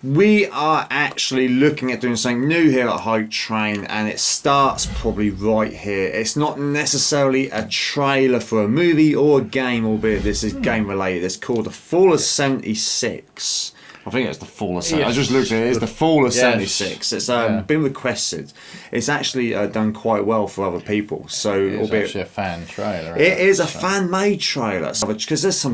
we are actually looking at doing something new here at Hypetrain, and it starts probably right here. It's not necessarily a trailer for a movie or a game, albeit this is game related. It's called The Fall of 76. I think it's The Fall of 76. I just looked at it. It's The Fall of 76. It's been requested. It's actually done quite well for other people. So, it's actually a fan trailer. It is a fan-made trailer, because there's some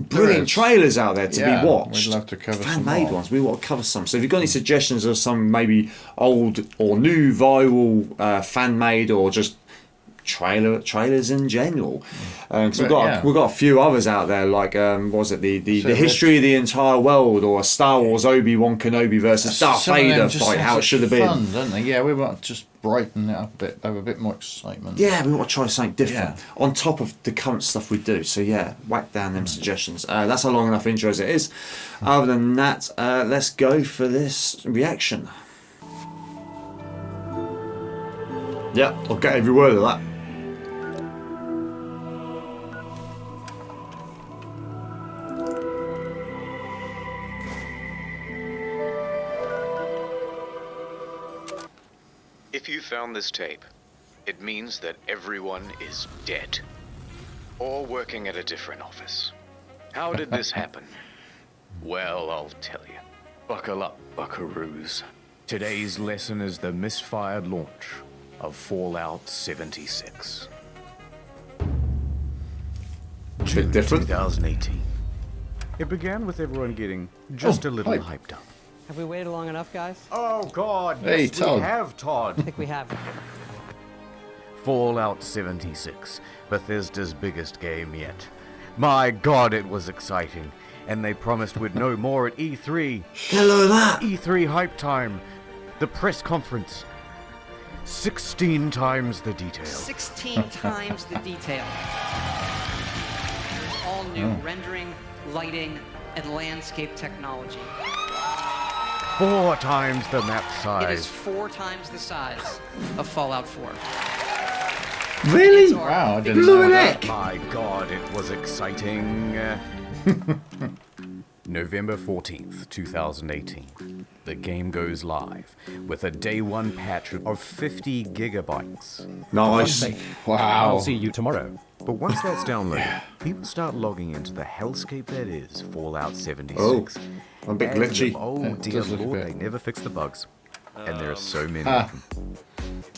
brilliant trailers out there to be watched. We'd love to cover some fan-made ones. We want to cover some. So if you've got any suggestions of some maybe old or new viral fan-made or just trailers in general, because we've got a few others out there, like what was it, the history of the entire world, or a Star Wars Obi-Wan Kenobi versus Darth Vader fight, how it should have been. Fun, don't they? Yeah, we want to just brighten it up a bit, have a bit more excitement. Yeah, we want to try something different on top of the current stuff we do. So yeah, whack down them suggestions. That's a long enough intro as it is. Other than that, let's go for this reaction. Yeah, I'll get every word of that. If you found this tape, it means that everyone is dead. Or working at a different office. How did this happen? Well, I'll tell you. Buckle up, buckaroos. Today's lesson is the misfired launch of Fallout 76. Bit different. 2018. It began with everyone getting just a little hyped up. Have we waited long enough, guys? Oh, God, Hey, yes, Todd. we have, Todd. I think we have. Fallout 76, Bethesda's biggest game yet. My God, it was exciting. And they promised we'd know more at E3. Hello that. E3 hype time. The press conference. 16 times the detail. 16 times the detail. All new rendering, lighting, and landscape technology. 4 times the map It is size. 4 times the size of Fallout 4. Really? Wow, I didn't Blew know an that. egg. My God, it was exciting. November 14th, 2018. The game goes live with a day 1 patch of 50 gigabytes. Nice. Wow. I'll see you tomorrow. But once that's downloaded, people start logging into the hellscape that is Fallout 76. Oh, a bit And glitchy. Oh It dear does look a Lord, bit- they never fix the bugs. And there are so many of them.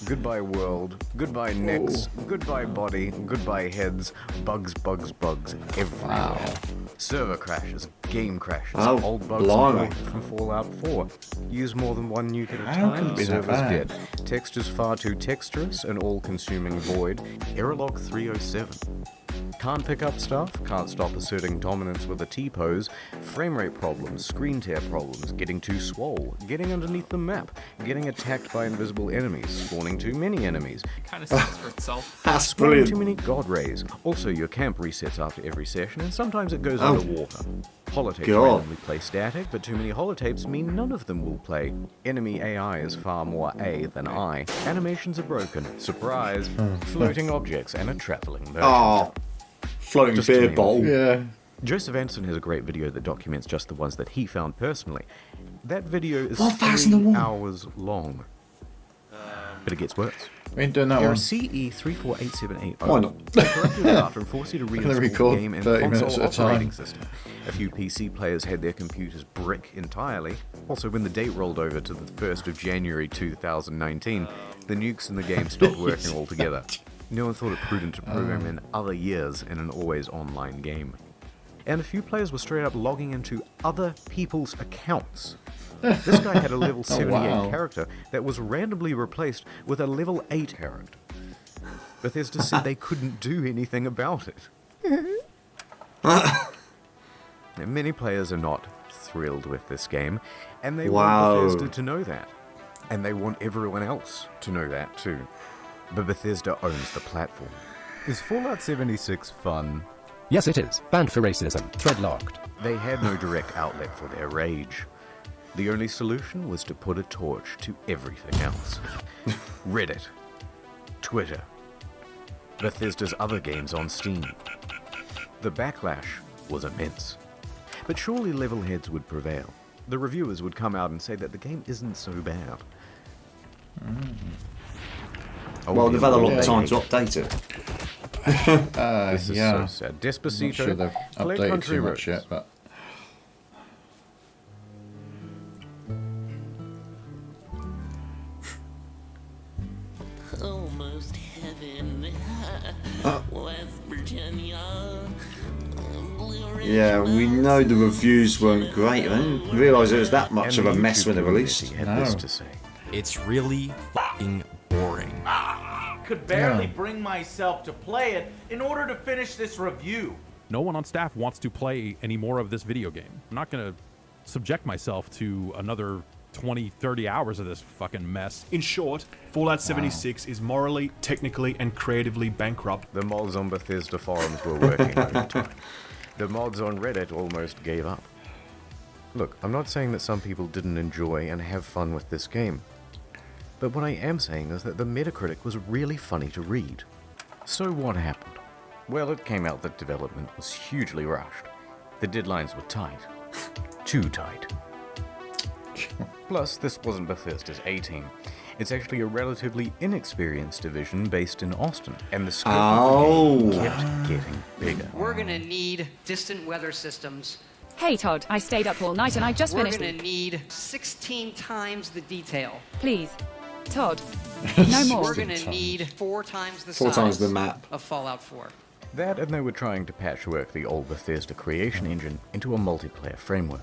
Goodbye world, goodbye necks, goodbye body, goodbye heads, bugs, bugs, bugs everywhere. Server crashes, game crashes, Oh, old bugs blimey. imported from Fallout 4. Use more than one nuke at a How can time, it be that server's bad? dead. Textures far too texturous, an all-consuming void. Error log 307. Can't pick up stuff, can't stop asserting dominance with a T-pose, frame rate problems, screen tear problems, getting too swole, getting underneath the map, getting attacked by invisible enemies, spawning too many enemies, Kind of speaks for itself. That's spawning brilliant. too many god rays. Also, your camp resets after every session, and sometimes it goes underwater. Holotapes God. randomly play static, but too many holotapes mean none of them will play. Enemy AI is far more A than I. Animations are broken. Surprise! Floating objects and a traveling merchant. Oh, floating Just beer to name a bottle. few. Yeah. Joseph Anson has a great video that documents just the ones that he found personally. That video is 1001. 3 hours long. But it gets worse. We ain't doing that Here one. CE 348780. Why not? They corrupted it after and forced you to reinstall record the game and 30 minutes console at a time. operating system. A few PC players had their computers brick entirely. Also, when the date rolled over to the 1st of January 2019, the nukes in the game stopped working altogether. No one thought it prudent to program in other years in an always online game. And a few players were straight up logging into other people's accounts. This guy had a level 78 wow. character that was randomly replaced with a level 8 character. Bethesda said they couldn't do anything about it. And many players are not thrilled with this game, and they Wow. want Bethesda to know that. And they want everyone else to know that too. But Bethesda owns the platform. Is Fallout 76 fun? Yes, it is. Banned for racism. Thread locked. They had no direct outlet for their rage. The only solution was to put a torch to everything else. Reddit, Twitter, Bethesda's other games on Steam. The backlash was immense. But surely level heads would prevail. The reviewers would come out and say that the game isn't so bad. Well, they've had a lot of time to update. update it. This is Yeah. so sad. I'm Despacito, not sure they've play updated Country too much Roads. yet, but Almost heaven. West Virginia. Yeah, we know the reviews weren't great. I didn't realise it was that much of a mess when it released. He had this to say. It's really fucking boring. Could barely bring myself to play it in order to finish this review. No one on staff wants to play any more of this video game. I'm not going to subject myself to another 20, 30 hours of this fucking mess. In short, Fallout 76 is morally, technically, and creatively bankrupt. The mods on Bethesda forums were working overtime. The mods on Reddit almost gave up. Look, I'm not saying that some people didn't enjoy and have fun with this game. But what I am saying is that the Metacritic was really funny to read. So what happened? Well, it came out that development was hugely rushed. The deadlines were tight. Too tight. Plus, this wasn't Bethesda's A-team. It's actually a relatively inexperienced division based in Austin, and the scope of the game kept getting bigger. We're gonna need distant weather systems. Hey Todd, I stayed up all night and I just We're finished. gonna need 16 times the detail. Please, Todd, no more. We're gonna need 4 times the Four size times the map. of Fallout 4. That, and they were trying to patchwork the old Bethesda creation engine into a multiplayer framework.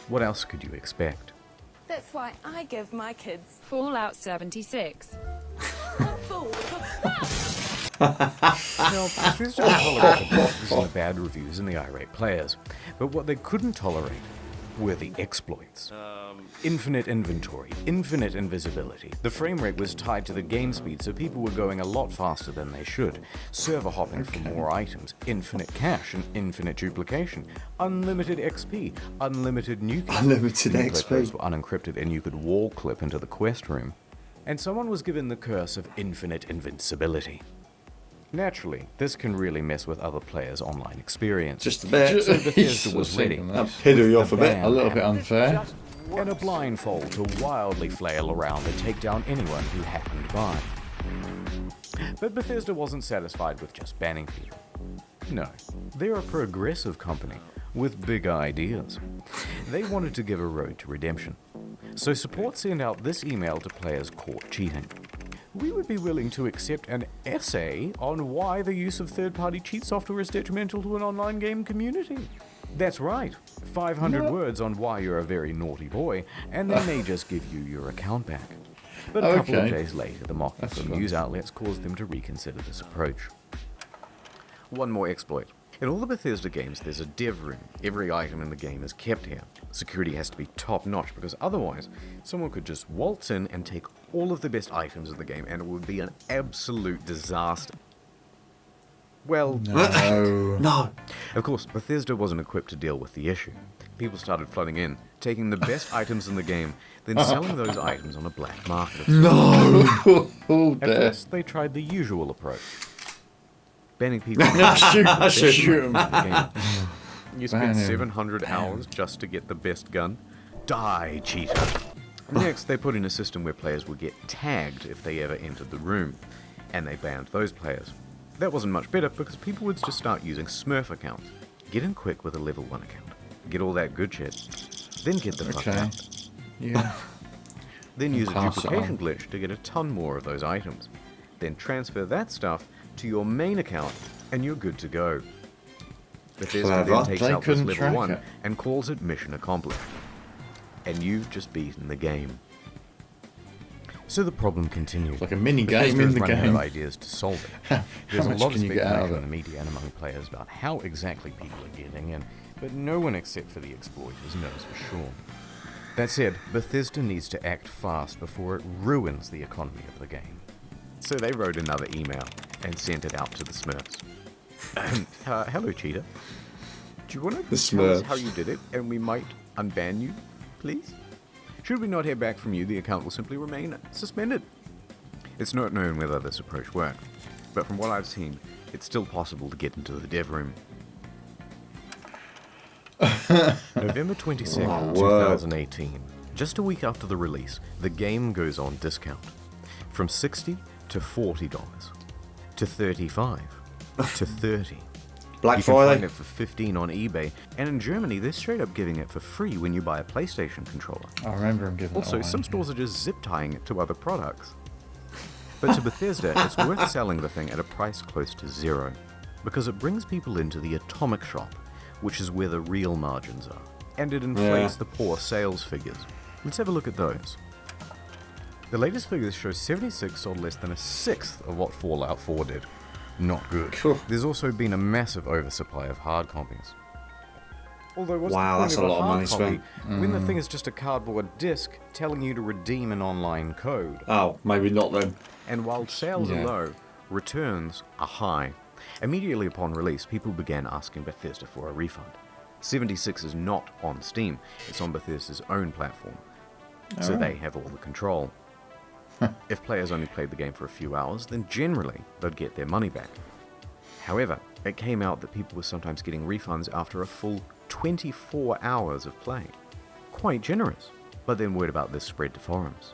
What else could you expect? That's why I give my kids Fallout 76. Now, Bethesda tolerated the bugs and the bad reviews and the irate players, but what they couldn't tolerate were the exploits. Infinite inventory, infinite invisibility. The frame rate was tied to the game speed, so people were going a lot faster than they should. Server hopping for more items, infinite cache and infinite duplication, unlimited XP, unlimited nuking. Unlimited Nuclear XP. codes were unencrypted and you could wall clip into the quest room. And someone was given the curse of infinite invincibility. Naturally, this can really mess with other players' online experience. Just a bit. So Bethesda was ready. That piddle you off a bit. a little bit unfair. And a blindfold to wildly flail around and take down anyone who happened by. But Bethesda wasn't satisfied with just banning people. No, they're a progressive company with big ideas. They wanted to give a road to redemption. So support sent out this email to players caught cheating. We would be willing to accept an essay on why the use of third-party cheat software is detrimental to an online game community. That's right, 500 words on why you're a very naughty boy, and they may just give you your account back. But a couple of Okay. days later, the mocking from news outlets caused them to reconsider this approach. One more exploit. In all the Bethesda games, there's a dev room. Every item in the game is kept here. Security has to be top-notch because otherwise, someone could just waltz in and take all of the best items in the game and it would be an absolute disaster. Well, No. of course, Bethesda wasn't equipped to deal with the issue. People started flooding in, taking the best items in the game, then selling those items on a black market. No. Oh, At dear. first, they tried the usual approach. Banning people Shoot 'em. You Ban spent him. 700 hours just to get the best gun? Die, cheater. Next, they put in a system where players would get tagged if they ever entered the room, and they banned those players. That wasn't much better because people would just start using Smurf accounts. Get in quick with a level 1 account. Get all that good shit. Then get the fuck Okay. out. Yeah. Then use a Pass it duplication on. glitch to get a ton more of those items. Then transfer that stuff to your main account, and you're good to go. Bethesda Clever. then takes They out this couldn't level track 1 it. and calls it mission accomplished. And you've just beaten the game. So the problem continues. Like a mini Bethesda game in is the running out game. of ideas to solve it. There's a much lot of can you get out of speculation in it? the media and among players about how exactly people are getting in, but no one except for the exploiters knows for sure. That said, Bethesda needs to act fast before it ruins the economy of the game. So they wrote another email and sent it out to the Smurfs. Hello, cheater. Do you want to The tell us Smurfs. how you did it, and we might unban you, please? Should we not hear back from you, the account will simply remain suspended. It's not known whether this approach worked, but from what I've seen, it's still possible to get into the dev room. November 22nd, Oh, word. 2018. Just a week after the release, the game goes on discount. From $60 to $40 to $35 to $30. Black You can Friday. find it for $15 on eBay, and in Germany, they're straight up giving it for free when you buy a PlayStation controller. I remember him giving Also, it away. some stores are just zip tying it to other products. But to Bethesda, it's worth selling the thing at a price close to zero, because it brings people into the atomic shop, which is where the real margins are, and it inflates the poor sales figures. Let's have a look at those. The latest figures show 76 sold less than a sixth of what Fallout 4 did. Not good. Cool. There's also been a massive oversupply of hard copies. Although, what's Wow, the point that's of a lot of hard money copy spent. when the thing is just a cardboard disc telling you to redeem an online code? Oh, maybe not then. And while sales Yeah. are low, returns are high. Immediately upon release, people began asking Bethesda for a refund. 76 is not on Steam, it's on Bethesda's own platform, so they have all the control. If players only played the game for a few hours, then generally they'd get their money back. However, it came out that people were sometimes getting refunds after a full 24 hours of play. Quite generous. But then word about this spread to forums.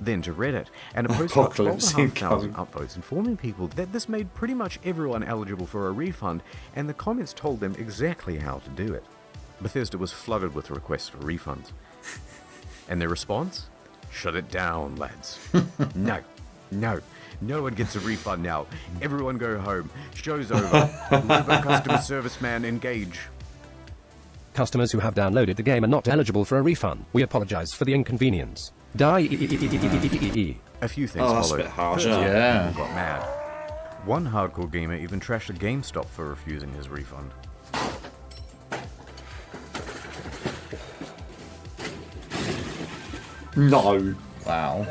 Then to Reddit, and a post got Apocalypse 12,500 incoming. upvotes informing people that this made pretty much everyone eligible for a refund, and the comments told them exactly how to do it. Bethesda was flooded with requests for refunds. And their response? Shut it down, lads. No. No one gets a refund now. Everyone go home. Show's over. Uber customer service man engage. Customers who have downloaded the game are not eligible for a refund. We apologize for the inconvenience. Die. A few things Oh, that's a followed. bit harsh, First, isn't it? Yeah. people got mad. One hardcore gamer even trashed a GameStop for refusing his refund. No. Wow.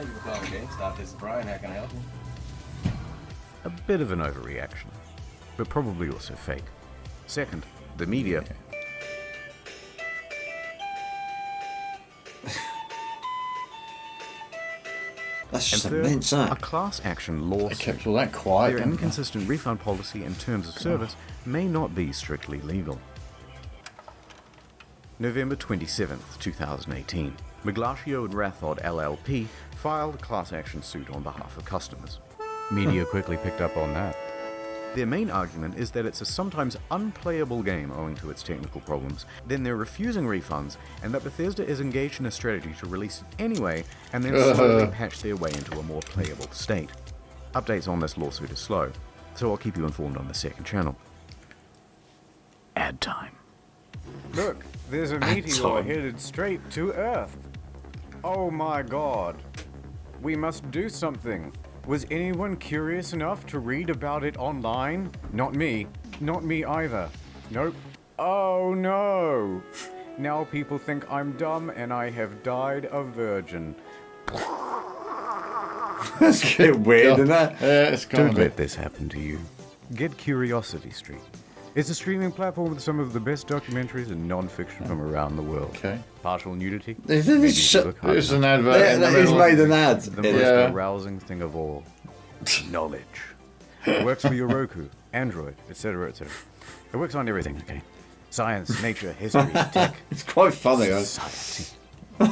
This is Brian. How can I help you? A bit of an overreaction, but probably also fake. Second, the media. That's And just third, immense, a that. class action They lawsuit. kept all that quiet. Their didn't they? inconsistent refund policy and terms of service may not be strictly legal. November 27th, 2018. Miglaccio and Rathod LLP filed a class action suit on behalf of customers. Media quickly picked up on that. Their main argument is that it's a sometimes unplayable game owing to its technical problems, then they're refusing refunds, and that Bethesda is engaged in a strategy to release it anyway and then slowly patch their way into a more playable state. Updates on this lawsuit are slow, so I'll keep you informed on the second channel. Ad time. Look, there's a meteor time. headed straight to Earth. Oh my god. We must do something. Was anyone curious enough to read about it online? Not me. Not me either. Nope. Oh no. Now people think I'm dumb and I have died a virgin. That's a bit weird, isn't it? Yeah, it's kind Don't of let this happen to you. Get Curiosity Street. It's a streaming platform with some of the best documentaries and non-fiction from around the world. Okay. Partial nudity. This maybe is you look hot There's enough. an advert. in the He's middle. made an ad. The most Yeah. arousing thing of all. Knowledge. It works for your Roku, Android, etc., etc. It works on everything, okay? Science, nature, history, tech, It's quite funny, huh? society.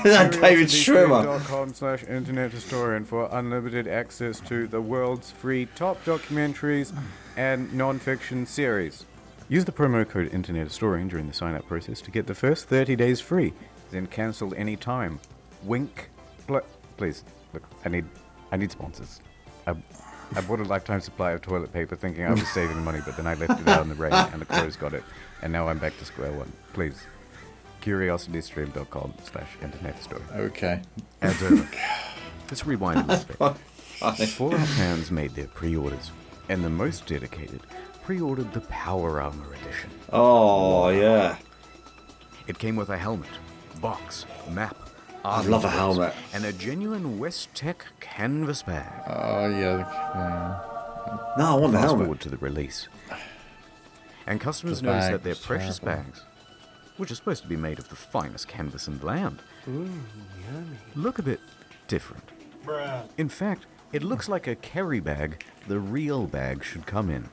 That David Schwimmer. CuriosityStream.com/internet historian for unlimited access to the world's free top documentaries and non-fiction series. Use the promo code Internet Historian during the sign-up process to get the first 30 days free, then cancel any time. Wink. Please, look, I need sponsors. I bought a lifetime supply of toilet paper thinking I was saving money, but then I left it out in the rain and the crows got it, and now I'm back to square one. Please. CuriosityStream.com/internet historian. Okay. Ads over. Let's rewind a little bit. Funny. Fallout fans made their pre-orders, and the most dedicated pre-ordered the Power Armor Edition. Oh, yeah. It came with a helmet, box, map, I love a helmet. and a genuine West Tech canvas bag. Oh, yeah. No, I want the Fast helmet. forward to the release. And customers The noticed bag that their was precious terrible. bags, which are supposed to be made of the finest canvas in the land, look a bit different. In fact, it looks like a carry bag the real bag should come in.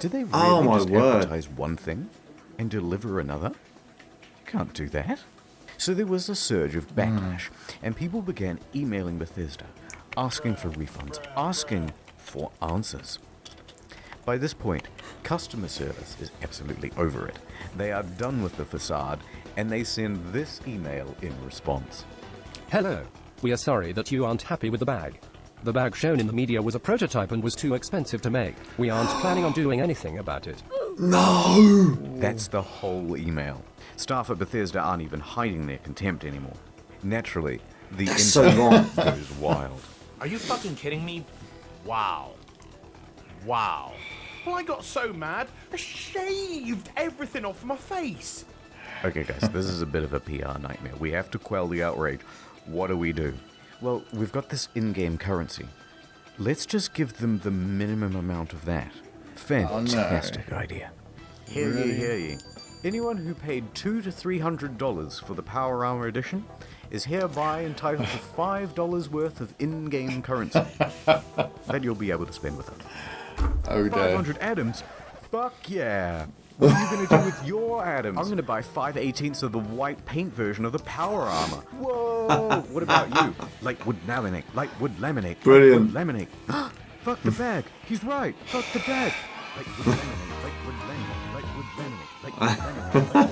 Did they really Oh, my just word. advertise one thing and deliver another? Can't do that. So there was a surge of backlash, and people began emailing Bethesda, asking for refunds, asking for answers. By this point, customer service is absolutely over it. They are done with the facade, and they send this email in response. Hello. We are sorry that you aren't happy with the bag. The bag shown in the media was a prototype and was too expensive to make. We aren't planning on doing anything about it. No! That's the whole email. Staff at Bethesda aren't even hiding their contempt anymore. Naturally, the so internet goes wild. Are you fucking kidding me? Wow. Wow. Well, I got so mad, I shaved everything off my face. Okay, guys, this is a bit of a PR nightmare. We have to quell the outrage. What do? Well, we've got this in-game currency. Let's just give them the minimum amount of that. Fantastic idea. Hear ye. Anyone who paid $200 to $300 for the Power Armor Edition is hereby entitled to $5 worth of in-game currency that you'll be able to spend with us. Oh, dear. 500 atoms? Fuck yeah! What are you going to do with your atoms? I'm going to buy 5/18ths of the white paint version of the Power Armor. Whoa! What about you? Lightwood laminate. Lightwood laminate. Brilliant. Lightwood laminate. Fuck the bag. He's right. Fuck the bag. Lightwood laminate. Lightwood laminate. Lightwood laminate. Lightwood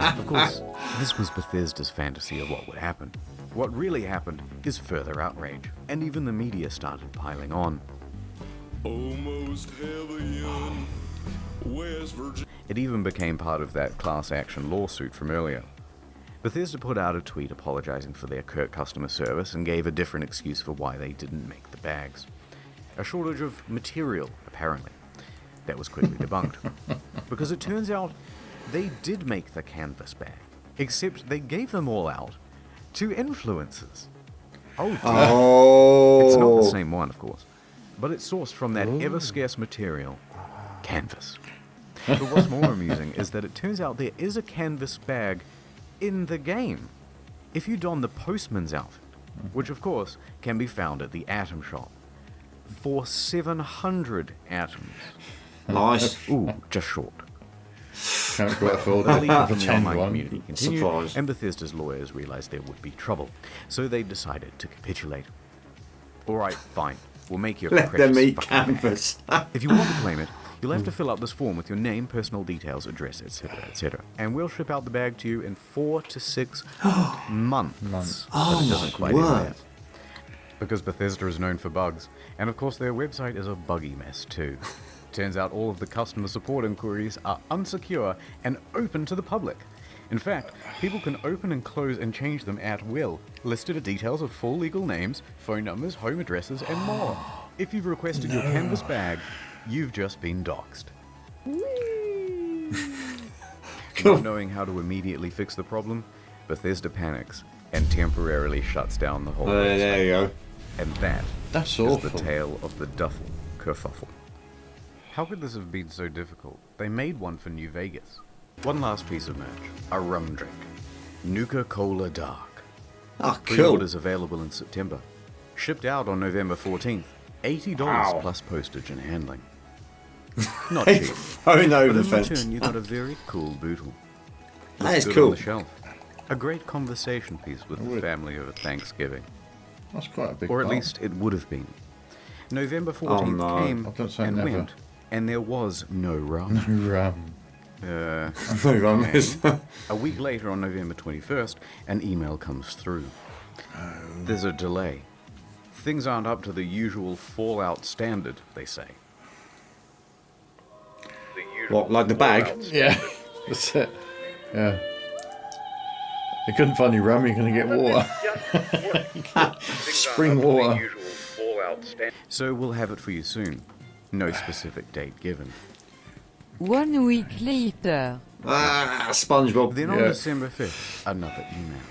laminate. Of course, this was Bethesda's fantasy of what would happen. What really happened is further outrage, and even the media started piling on. Almost heaven, West Virginia. It even became part of that class action lawsuit from earlier. Bethesda put out a tweet apologizing for their curt customer service and gave a different excuse for why they didn't make the bags. A shortage of material, apparently. That was quickly debunked. Because it turns out they did make the canvas bag, except they gave them all out to influencers. Oh, dear. Oh. It's not the same one, of course, but it's sourced from that ever-scarce material, canvas. But what's more amusing is that it turns out there is a canvas bag in the game. If you don the postman's outfit, which of course can be found at the Atom Shop, for 700 atoms. Nice. Ooh, just short. Can't quite afford The it. leak from the Pretend online one. community continued, Surprise. and Bethesda's lawyers realized there would be trouble, so they decided to capitulate. Alright, fine. We'll make you a Let precious them eat fucking canvas. bag. If you want to claim it, you'll have to fill out this form with your name, personal details, address, etc., etc. And we'll ship out the bag to you in 4 to 6 months. But it doesn't quite end there. Because Bethesda is known for bugs, and of course their website is a buggy mess too. Turns out all of the customer support inquiries are unsecure and open to the public. In fact, people can open and close and change them at will. Listed are details of full legal names, phone numbers, home addresses, and more. If you've requested your canvas bag, you've just been doxxed. Not knowing how to immediately fix the problem, Bethesda panics and temporarily shuts down the whole website. There you go. And that That's is awful. the tale of the duffle kerfuffle. How could this have been so difficult? They made one for New Vegas. One last piece of merch. A rum drink. Nuka Dark. Ah, cool. Pre-orders available in September. Shipped out on November 14th. $80 Wow. plus postage and handling. Not Hey, cheap. phone over But the in fence. return, you got a very cool bootle. That is Looks good cool. on the shelf. A great conversation piece with the family over Thanksgiving. That's quite a big Or at part. least it would have been. November 14th no. came I don't say and never. went, and there was no rum. Rum. No rum is. A week later, on November 21st, an email comes through. There's a delay. Things aren't up to the usual Fallout standard, they say. What, like the bag? Yeah, that's it. Yeah. You couldn't find any rum, you're going to get water. Spring water. So we'll have it for you soon. No specific date given. 1 week later. Ah, SpongeBob. Then on Yeah. December 5th, another email.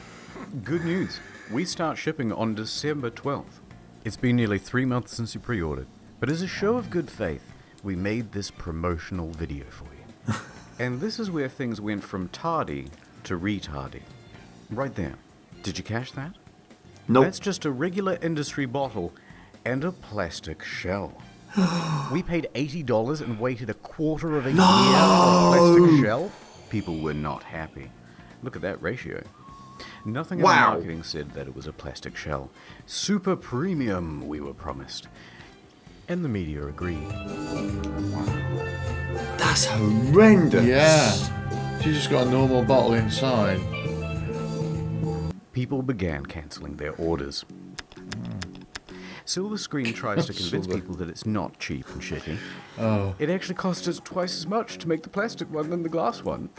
Good news. We start shipping on December 12th. It's been nearly 3 months since you pre-ordered, but as a show of good faith, we made this promotional video for you. And this is where things went from tardy to retardy. Right there. Did you catch that? Nope. That's just a regular industry bottle and a plastic shell. We paid $80 and waited a quarter of a year for a plastic shell? People were not happy. Look at that ratio. Nothing in Wow. the marketing said that it was a plastic shell. Super premium, we were promised. And the media agreed. That's horrendous. Yeah. She just got a normal bottle inside. People began cancelling their orders. Silver Screen tries to convince Silver. people that it's not cheap and shitty. Oh. It actually costs us twice as much to make the plastic one than the glass one.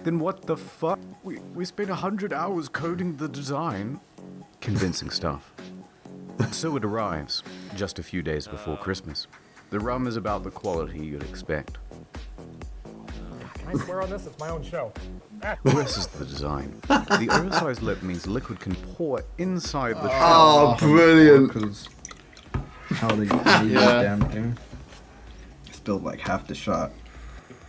Then what the fuck? We spent 100 hours coding the design. Convincing stuff. So it arrives, just a few days before Christmas. The rum is about the quality you'd expect. Can I swear on this? It's my own show. Worse is the design. The oversized lip means liquid can pour inside the Oh, shell. brilliant. How they use Yeah. damn thing. Spilled like half the shot.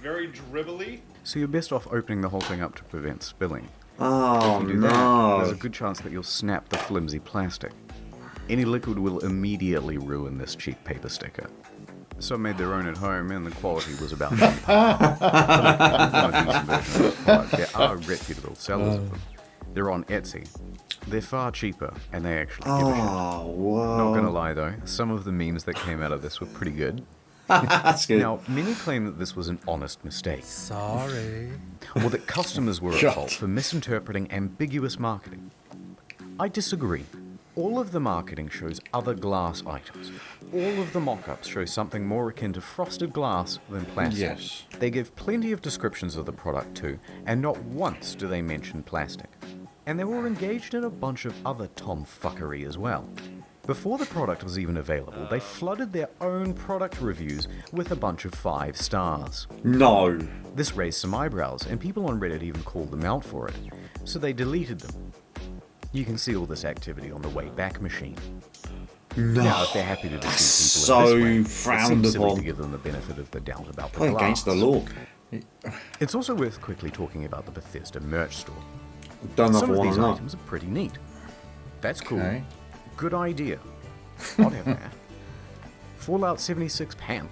Very dribbly. So you're best off opening the whole thing up to prevent spilling. Oh, If you do no. that, there's a good chance that you'll snap the flimsy plastic. Any liquid will immediately ruin this cheap paper sticker. Some made their own at home, and the quality was about cheap. There are reputable sellers of them. They're on Etsy. They're far cheaper, and they actually give a shit. Oh, wow. Not gonna lie though, some of the memes that came out of this were pretty good. That's good. Now, many claim that this was an honest mistake. Sorry. Or that customers were at God. fault for misinterpreting ambiguous marketing. I disagree. All of the marketing shows other glass items. All of the mock-ups show something more akin to frosted glass than plastic. Yes. They give plenty of descriptions of the product too, and not once do they mention plastic. And they were engaged in a bunch of other tomfuckery as well. Before the product was even available, they flooded their own product reviews with a bunch of 5 stars. No. This raised some eyebrows, and people on Reddit even called them out for it, so they deleted them. You can see all this activity on the Wayback Machine. No. Now, if they're happy to deceive So people in this way, frowned it seems silly upon. to give them the benefit of the doubt about the Going glass. against the law. It's also worth quickly talking about the Bethesda merch store. Don't know Some if I of want these to know. items are pretty neat. That's cool. Okay. Good idea. I'll have that. Fallout 76 pant.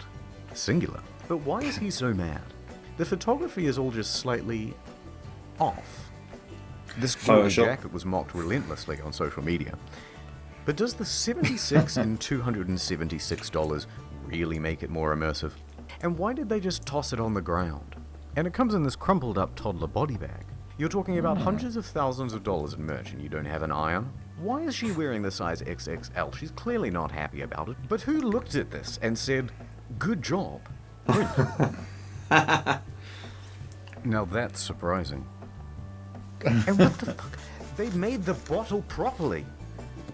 Singular. But why is he so mad? The photography is all just slightly off. This cool Photoshop. jacket was mocked relentlessly on social media. But does the 76 and $276 really make it more immersive? And why did they just toss it on the ground? And it comes in this crumpled up toddler body bag. You're talking about hundreds of thousands of dollars in merch and you don't have an eye on? Why is she wearing the size XXL? She's clearly not happy about it. But who looked at this and said, good job? Print. Now that's surprising. And what the fuck? They made the bottle properly.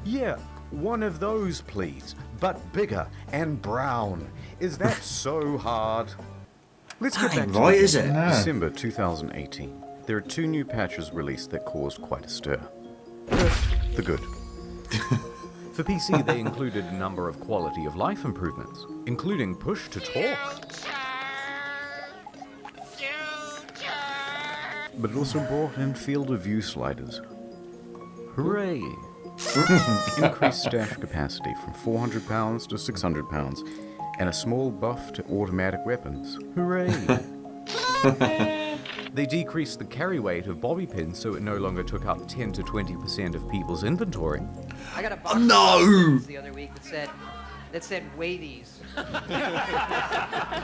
Yeah, one of those please, but bigger and brown. Is that so hard? Let's get That back ain't to right, it. is it? No. December 2018. There are 2 new patches released that caused quite a stir. First, the good. For PC, they included a number of quality of life improvements, including push to talk. But it also brought in field of view sliders. Hooray! Increased stash capacity from 400 pounds to 600 pounds, and a small buff to automatic weapons. Hooray! They decreased the carry weight of bobby pins so it no longer took up 10 to 20% of people's inventory. I got a box no! the other week that said weigh these.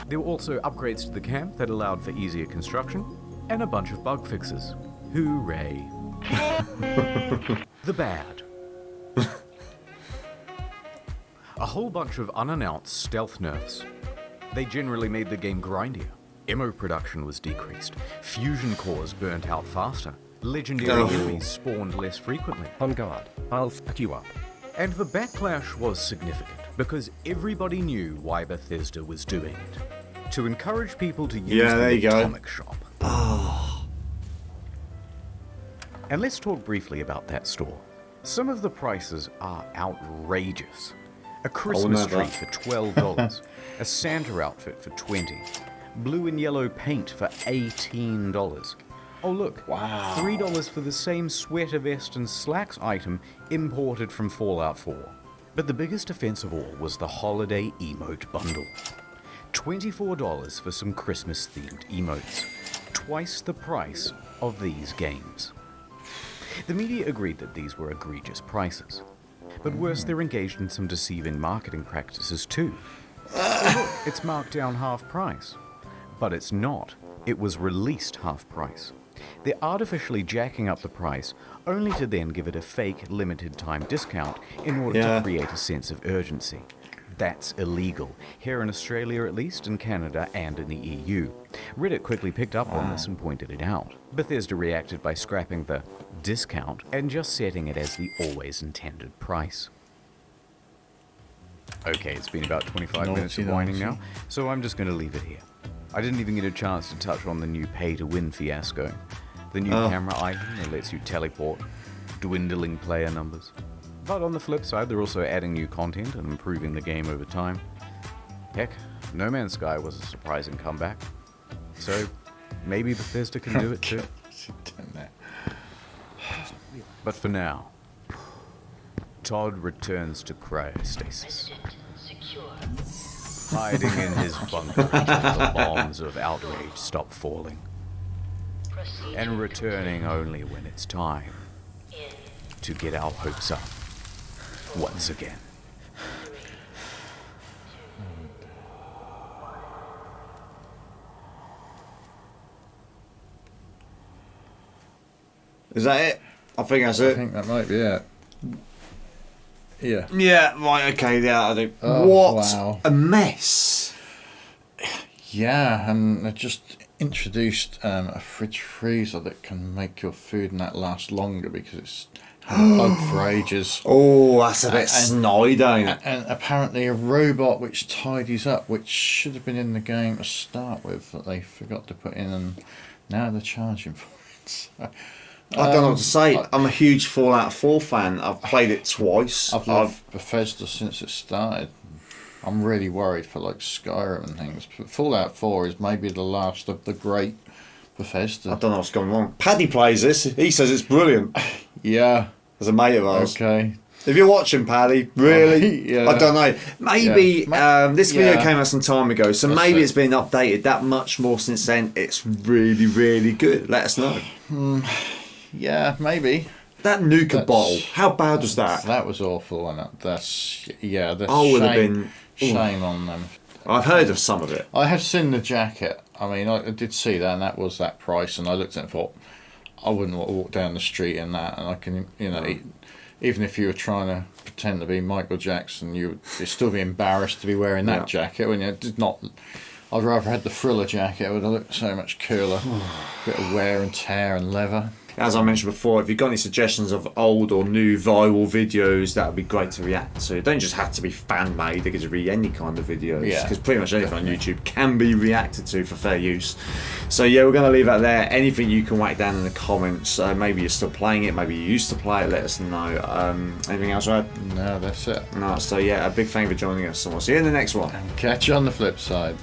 There were also upgrades to the camp that allowed for easier construction, and a bunch of bug fixes. Hooray! The bad. A whole bunch of unannounced stealth nerfs. They generally made the game grindier. Ammo production was decreased. Fusion cores burnt out faster. Legendary enemies spawned less frequently. On guard, I'll fuck you up. And the backlash was significant, because everybody knew why Bethesda was doing it. To encourage people to use Yeah, there the you go. comic shop. And let's talk briefly about that store. Some of the prices are outrageous. A Christmas never. tree for $12, a Santa outfit for $20, blue and yellow paint for $18. Oh look, Wow. $3 for the same sweater vest and slacks item imported from Fallout 4. But the biggest offense of all was the holiday emote bundle. $24 for some Christmas-themed emotes. Twice the price of these games. The media agreed that these were egregious prices. But worse, they're engaged in some deceiving marketing practices too. It's marked down half price. But it's not. It was released half price. They're artificially jacking up the price only to then give it a fake limited time discount in order to create a sense of urgency. That's illegal, here in Australia at least, in Canada and in the EU. Reddit quickly picked up on this and pointed it out. Bethesda reacted by scrapping the discount and just setting it as the always intended price. Okay, it's been about 25 minutes of whining now, so I'm just going to leave it here. I didn't even get a chance to touch on the new pay-to-win fiasco. The new camera item that lets you teleport, dwindling player numbers. But on the flip side, they're also adding new content and improving the game over time. Heck, No Man's Sky was a surprising comeback. So, maybe Bethesda can do it too. But for now, Todd returns to cryostasis. Hiding in his bunker until the bombs of outrage stop falling. And returning only when it's time to get our hopes up once again. Is that it? I think that's it. I think that might be it. Yeah. Yeah, right, okay, yeah, I do. Oh, what wow. a mess. Yeah, and they just introduced a fridge freezer that can make your food and that last longer because it's had a bug for ages. Oh, that's a bit snide, ain't it? And apparently a robot which tidies up, which should have been in the game to start with, that they forgot to put in, and now they're charging for it. So, I don't know what to say. I'm a huge Fallout 4 fan. I've played it twice. I've loved Bethesda since it started. I'm really worried for like Skyrim and things. But Fallout 4 is maybe the last of the great Bethesda. I don't know what's gone wrong. Paddy plays this. He says it's brilliant. Yeah. As a mate of ours. Okay. If you're watching, Paddy, really? Yeah. I don't know. Maybe this video came out some time ago, so maybe it's been updated that much more since then. It's really, really good. Let us know. Yeah, maybe. That Nuka bottle, how bad was that? That was awful, and that's That's would have been shame on them. I've heard of some of it. I have seen the jacket. I mean, I did see that, and that was that price. And I looked at it and thought, I wouldn't want to walk down the street in that. And I can, even if you were trying to pretend to be Michael Jackson, you'd still be embarrassed to be wearing that jacket. When you did not. I'd rather had the Thriller jacket. It would have looked so much cooler. Bit of wear and tear and leather. As I mentioned before, if you've got any suggestions of old or new viral videos, that would be great to react to. It don't just have to be fan-made, it could be any kind of videos. Yeah, because pretty much anything on YouTube can be reacted to for fair use. So yeah, we're going to leave that there. Anything you can whack down in the comments. Maybe you're still playing it, maybe you used to play it, let us know. Anything else, Rad? No, that's it. No, so yeah, a big thank you for joining us. And we'll see you in the next one. Catch you on the flip side.